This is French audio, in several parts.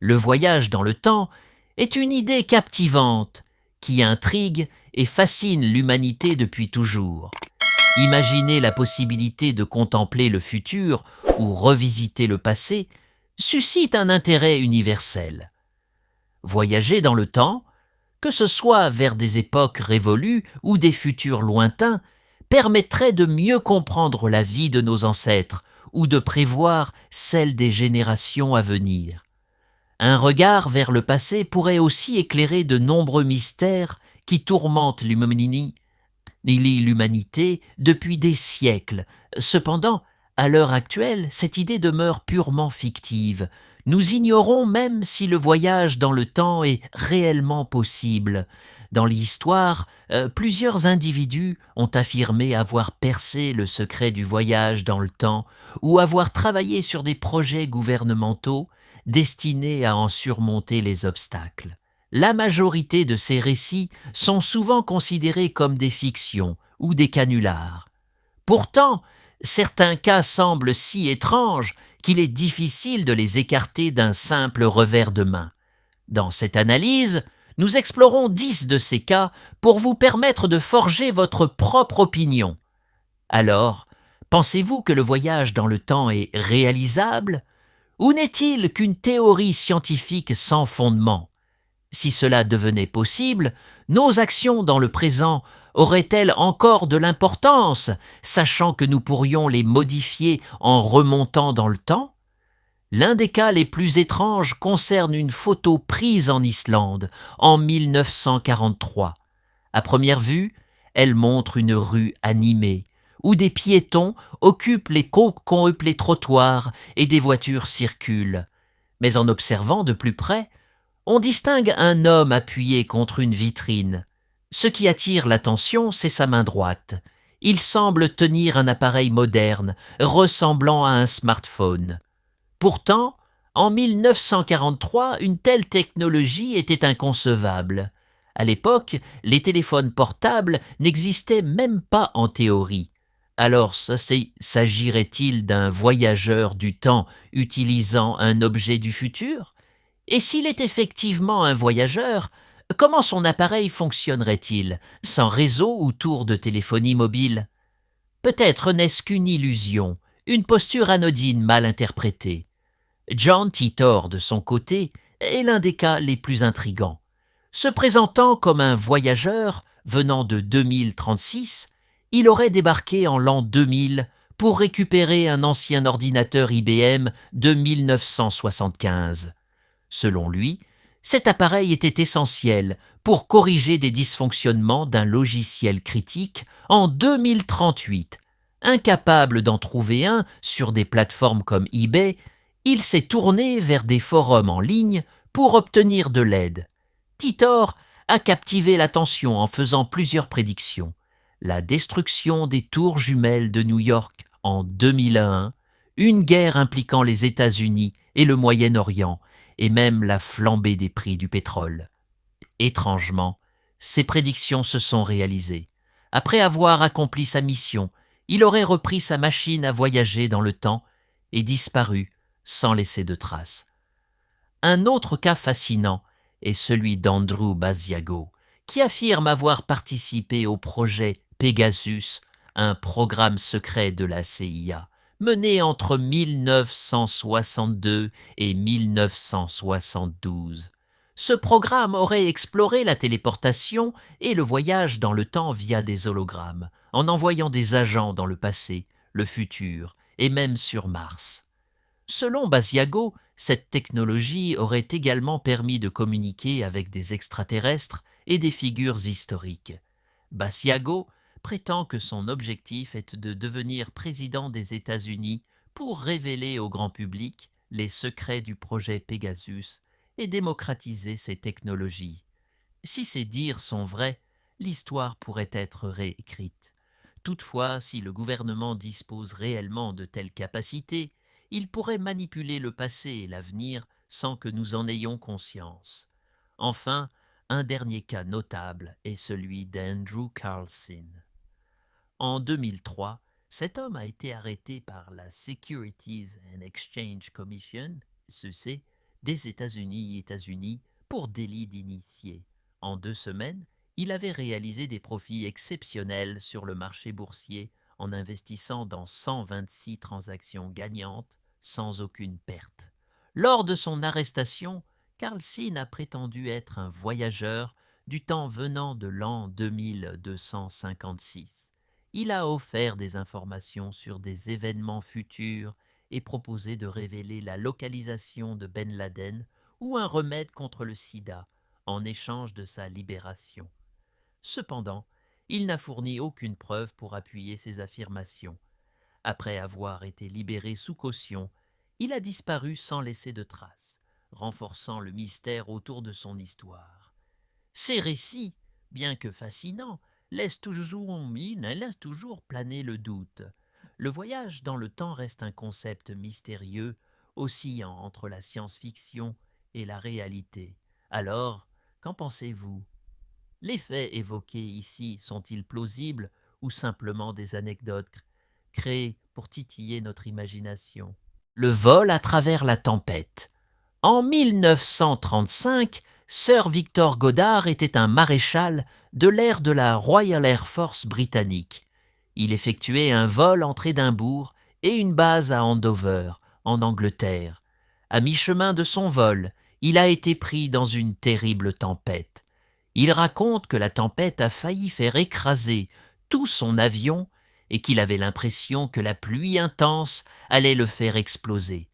Le voyage dans le temps est une idée captivante qui intrigue et fascine l'humanité depuis toujours. Imaginer la possibilité de contempler le futur ou revisiter le passé suscite un intérêt universel. Voyager dans le temps, que ce soit vers des époques révolues ou des futurs lointains, permettrait de mieux comprendre la vie de nos ancêtres ou de prévoir celle des générations à venir. Un regard vers le passé pourrait aussi éclairer de nombreux mystères qui tourmentent l'humanité depuis des siècles. Cependant, à l'heure actuelle, cette idée demeure purement fictive. Nous ignorons même si le voyage dans le temps est réellement possible. Dans l'histoire, plusieurs individus ont affirmé avoir percé le secret du voyage dans le temps ou avoir travaillé sur des projets gouvernementaux destinés à en surmonter les obstacles. La majorité de ces récits sont souvent considérés comme des fictions ou des canulars. Pourtant, certains cas semblent si étranges qu'il est difficile de les écarter d'un simple revers de main. Dans cette analyse, nous explorons 10 de ces cas pour vous permettre de forger votre propre opinion. Alors, pensez-vous que le voyage dans le temps est réalisable? Ou n'est-il qu'une théorie scientifique sans fondement? Si cela devenait possible, nos actions dans le présent auraient-elles encore de l'importance, sachant que nous pourrions les modifier en remontant dans le temps? L'un des cas les plus étranges concerne une photo prise en Islande en 1943. À première vue, elle montre une rue animée, où des piétons occupent les trottoirs et des voitures circulent. Mais en observant de plus près, on distingue un homme appuyé contre une vitrine. Ce qui attire l'attention, c'est sa main droite. Il semble tenir un appareil moderne, ressemblant à un smartphone. Pourtant, en 1943, une telle technologie était inconcevable. À l'époque, les téléphones portables n'existaient même pas en théorie. Alors s'agirait-il d'un voyageur du temps utilisant un objet du futur? Et s'il est effectivement un voyageur, comment son appareil fonctionnerait-il, sans réseau ou tour de téléphonie mobile? Peut-être n'est-ce qu'une illusion, une posture anodine mal interprétée. John Titor, de son côté, est l'un des cas les plus intrigants. Se présentant comme un voyageur venant de 2036, il aurait débarqué en l'an 2000 pour récupérer un ancien ordinateur IBM de 1975. Selon lui, cet appareil était essentiel pour corriger des dysfonctionnements d'un logiciel critique en 2038. Incapable d'en trouver un sur des plateformes comme eBay, il s'est tourné vers des forums en ligne pour obtenir de l'aide. Titor a captivé l'attention en faisant plusieurs prédictions. La destruction des tours jumelles de New York en 2001, une guerre impliquant les États-Unis et le Moyen-Orient, et même la flambée des prix du pétrole. Étrangement, ces prédictions se sont réalisées. Après avoir accompli sa mission, il aurait repris sa machine à voyager dans le temps et disparu sans laisser de traces. Un autre cas fascinant est celui d'Andrew Basiago, qui affirme avoir participé au projet Pegasus, un programme secret de la CIA, mené entre 1962 et 1972. Ce programme aurait exploré la téléportation et le voyage dans le temps via des hologrammes, en envoyant des agents dans le passé, le futur et même sur Mars. Selon Basiago, cette technologie aurait également permis de communiquer avec des extraterrestres et des figures historiques. Basiago prétend que son objectif est de devenir président des États-Unis pour révéler au grand public les secrets du projet Pegasus et démocratiser ces technologies. Si ces dires sont vrais, l'histoire pourrait être réécrite. Toutefois, si le gouvernement dispose réellement de telles capacités, il pourrait manipuler le passé et l'avenir sans que nous en ayons conscience. Enfin, un dernier cas notable est celui d'Andrew Carlson. En 2003, cet homme a été arrêté par la Securities and Exchange Commission, SEC, des États-Unis pour délit d'initié. En 2 semaines, il avait réalisé des profits exceptionnels sur le marché boursier en investissant dans 126 transactions gagnantes sans aucune perte. Lors de son arrestation, Carl Sinn a prétendu être un voyageur du temps venant de l'an 2256. Il a offert des informations sur des événements futurs et proposé de révéler la localisation de Ben Laden ou un remède contre le sida en échange de sa libération. Cependant, il n'a fourni aucune preuve pour appuyer ses affirmations. Après avoir été libéré sous caution, il a disparu sans laisser de traces, renforçant le mystère autour de son histoire. Ces récits, bien que fascinants, laissent toujours planer le doute. Le voyage dans le temps reste un concept mystérieux, oscillant entre la science-fiction et la réalité. Alors, qu'en pensez-vous? Les faits évoqués ici sont-ils plausibles ou simplement des anecdotes créées pour titiller notre imagination? Le vol à travers la tempête. En 1935, Sir Victor Goddard était un maréchal de l'ère de la Royal Air Force britannique. Il effectuait un vol entre Édimbourg et une base à Andover, en Angleterre. À mi-chemin de son vol, il a été pris dans une terrible tempête. Il raconte que la tempête a failli faire écraser tout son avion et qu'il avait l'impression que la pluie intense allait le faire exploser.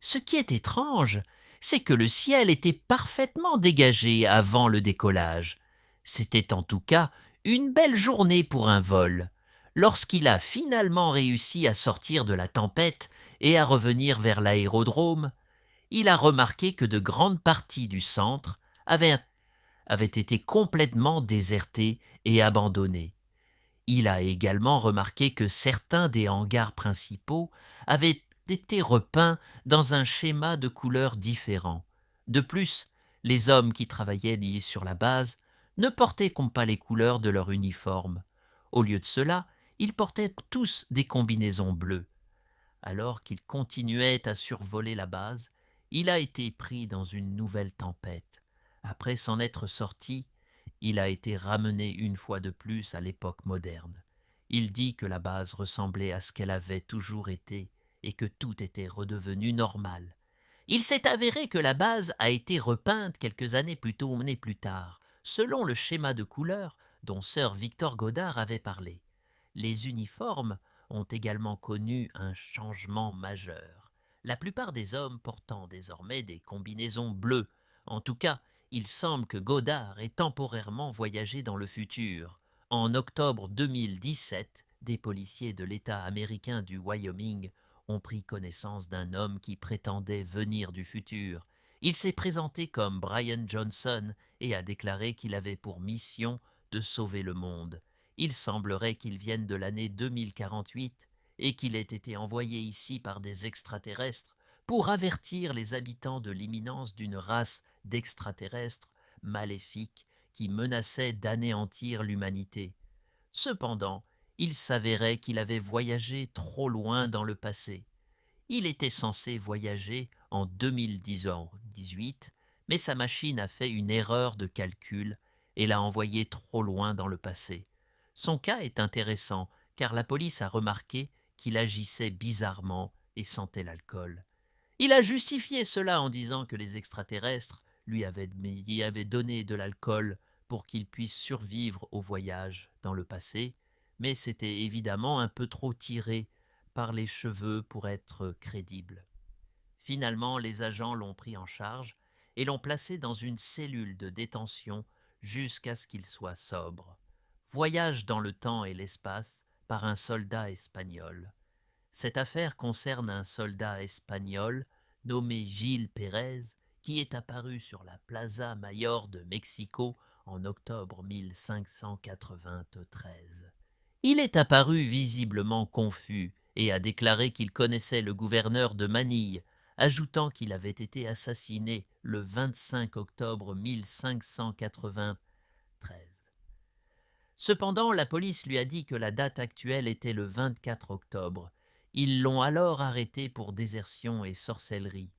Ce qui est étrange, c'est que le ciel était parfaitement dégagé avant le décollage. C'était en tout cas une belle journée pour un vol. Lorsqu'il a finalement réussi à sortir de la tempête et à revenir vers l'aérodrome, il a remarqué que de grandes parties du centre avaient été complètement désertées et abandonnées. Il a également remarqué que certains des hangars principaux avaient été repeints dans un schéma de couleurs différents. De plus, les hommes qui travaillaient sur la base ne portaient pas les couleurs de leur uniforme. Au lieu de cela, ils portaient tous des combinaisons bleues. Alors qu'il continuait à survoler la base, il a été pris dans une nouvelle tempête. Après s'en être sorti, il a été ramené une fois de plus à l'époque moderne. Il dit que la base ressemblait à ce qu'elle avait toujours été et que tout était redevenu normal. Il s'est avéré que la base a été repeinte quelques années plus tard, selon le schéma de couleurs dont Sir Victor Goddard avait parlé. Les uniformes ont également connu un changement majeur, la plupart des hommes portant désormais des combinaisons bleues. En tout cas, il semble que Goddard ait temporairement voyagé dans le futur. En octobre 2017, des policiers de l'État américain du Wyoming ont pris connaissance d'un homme qui prétendait venir du futur. Il s'est présenté comme Brian Johnson et a déclaré qu'il avait pour mission de sauver le monde. Il semblerait qu'il vienne de l'année 2048 et qu'il ait été envoyé ici par des extraterrestres pour avertir les habitants de l'imminence d'une race d'extraterrestres maléfiques qui menaçait d'anéantir l'humanité. Cependant, il s'avérait qu'il avait voyagé trop loin dans le passé. Il était censé voyager en 2018, mais sa machine a fait une erreur de calcul et l'a envoyé trop loin dans le passé. Son cas est intéressant car la police a remarqué qu'il agissait bizarrement et sentait l'alcool. Il a justifié cela en disant que les extraterrestres y avaient donné de l'alcool pour qu'il puisse survivre au voyage dans le passé, mais c'était évidemment un peu trop tiré par les cheveux pour être crédible. Finalement, les agents l'ont pris en charge et l'ont placé dans une cellule de détention jusqu'à ce qu'il soit sobre. Voyage dans le temps et l'espace par un soldat espagnol. Cette affaire concerne un soldat espagnol nommé Gil Pérez qui est apparu sur la Plaza Mayor de Mexico en octobre 1593. Il est apparu visiblement confus et a déclaré qu'il connaissait le gouverneur de Manille, ajoutant qu'il avait été assassiné le 25 octobre 1593. Cependant, la police lui a dit que la date actuelle était le 24 octobre. Ils l'ont alors arrêté pour désertion et sorcellerie.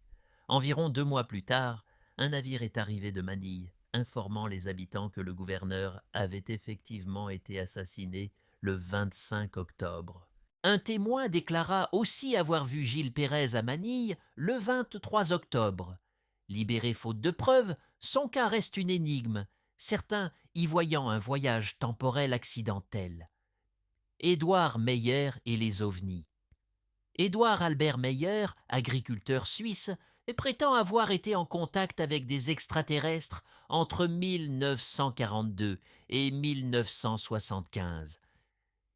Environ 2 mois plus tard, un navire est arrivé de Manille, informant les habitants que le gouverneur avait effectivement été assassiné le 25 octobre. Un témoin déclara aussi avoir vu Gilles Pérez à Manille le 23 octobre. Libéré faute de preuves, son cas reste une énigme, certains y voyant un voyage temporel accidentel. Édouard Meyer et les ovnis. Édouard Albert Meyer, agriculteur suisse, prétend avoir été en contact avec des extraterrestres entre 1942 et 1975.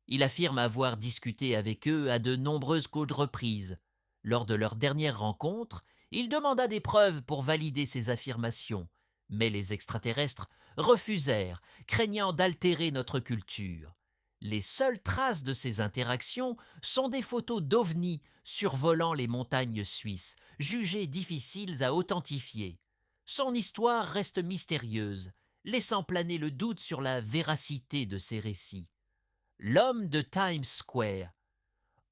Il affirme avoir discuté avec eux à de nombreuses reprises. Lors de leur dernière rencontre, il demanda des preuves pour valider ses affirmations, mais les extraterrestres refusèrent, craignant d'altérer notre culture. Les seules traces de ces interactions sont des photos d'ovnis survolant les montagnes suisses, jugées difficiles à authentifier. Son histoire reste mystérieuse, laissant planer le doute sur la véracité de ces récits. L'homme de Times Square.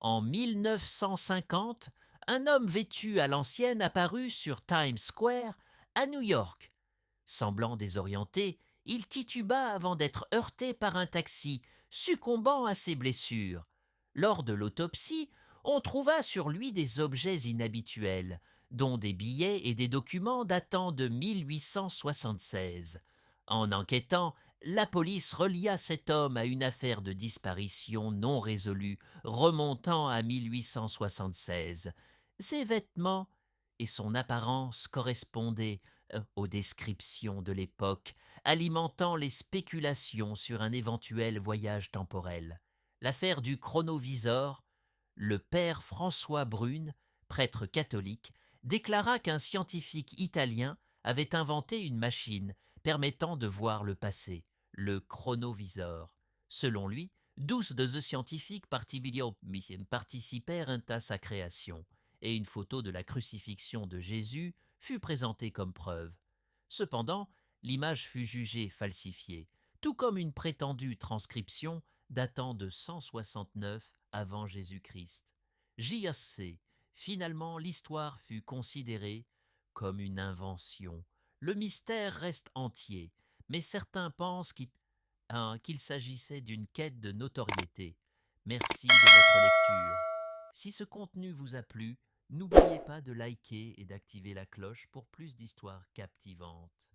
En 1950, un homme vêtu à l'ancienne apparut sur Times Square à New York. Semblant désorienté, il tituba avant d'être heurté par un taxi, succombant à ses blessures. Lors de l'autopsie, on trouva sur lui des objets inhabituels, dont des billets et des documents datant de 1876. En enquêtant, la police relia cet homme à une affaire de disparition non résolue remontant à 1876. Ses vêtements et son apparence correspondaient aux descriptions de l'époque, alimentant les spéculations sur un éventuel voyage temporel. L'affaire du chronoviseur, le père François Brune, prêtre catholique, déclara qu'un scientifique italien avait inventé une machine permettant de voir le passé, le chronoviseur. Selon lui, 12 de scientifiques participèrent à sa création, et une photo de la crucifixion de Jésus fut présentée comme preuve. Cependant, l'image fut jugée falsifiée, tout comme une prétendue transcription datant de 169 avant Jésus-Christ. J.A.C. Finalement, l'histoire fut considérée comme une invention. Le mystère reste entier, mais certains pensent qu'il s'agissait d'une quête de notoriété. Merci de votre lecture. Si ce contenu vous a plu, n'oubliez pas de liker et d'activer la cloche pour plus d'histoires captivantes.